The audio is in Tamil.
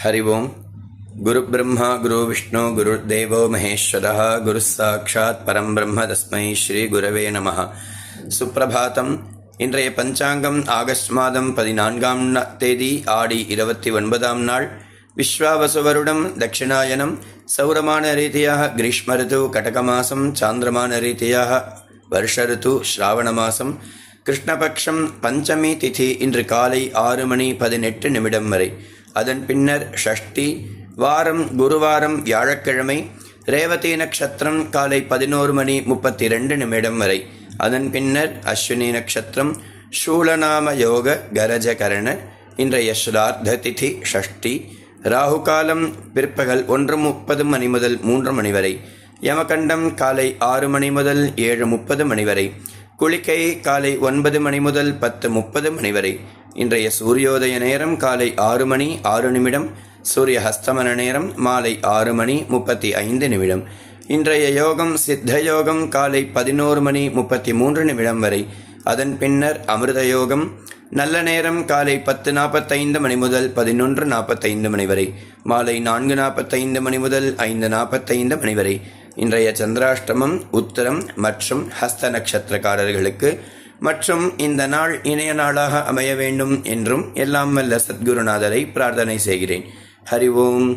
हरि ओम. गुरु ब्रह्मा गुरु विष्णु गुरुर्देवो महेश्वरः गुरुः साक्षात् परं ब्रह्म तस्मै श्री गुरवे नमः. சுப்பிரபாதம். இன்றைய பஞ்சாங்கம் ஆகஸ்ட் மாதம் 14ஆம் தேதி ஆடி 29ஆம் நாள் விஸ்வாவசுவருடம் தட்சிணாயனம். சௌரமான ரீதியாக கிரீஷ்ம ரிது கடக மாசம், சாந்திரமான ரீதியாக வருஷ ரிது ஸ்ராவண மாசம், கிருஷ்ணபக்ஷம் பஞ்சமி திதி இன்று காலை 6:18 வரை. அதன் பின்னர் ஷஷ்டி வாரம் குருவாரம் வியாழக்கிழமை, ரேவதி நட்சத்திரம் காலை 11:32 வரை. அதன் பின்னர் அஸ்வினி நட்சத்திரம், சூலநாம யோக கரஜகரண. இன்றைய ஸ்ரார்த்த திதி ஷஷ்டி. ராகு காலம் பிற்பகல் 1:30 முதல் 3 வரை. யமகண்டம் காலை 6 முதல் 7:30 வரை. குளிக்கை காலை 9 முதல் 10:30 வரை. இன்றைய சூரியோதய நேரம் காலை 6:06. சூரிய ஹஸ்தமன நேரம் மாலை 6:35. இன்றைய யோகம் சித்த யோகம் காலை 11:33 வரை. அதன் பின்னர் அமிர்த யோகம். நல்ல நேரம் காலை 10:45 முதல் 11:45 வரை. மாலை 4:45 முதல் 5:45 வரை. இன்றைய சந்திராஷ்டமம் உத்தரம் மற்றும் ஹஸ்த நட்சத்திரக்காரர்களுக்கு மற்றும் இந்த நாள் இணைய நாளாக அமைய வேண்டும் என்றும் எல்லாம் வல்ல சத்குருநாதரை பிரார்த்தனை செய்கிறேன். ஹரி ஓம்.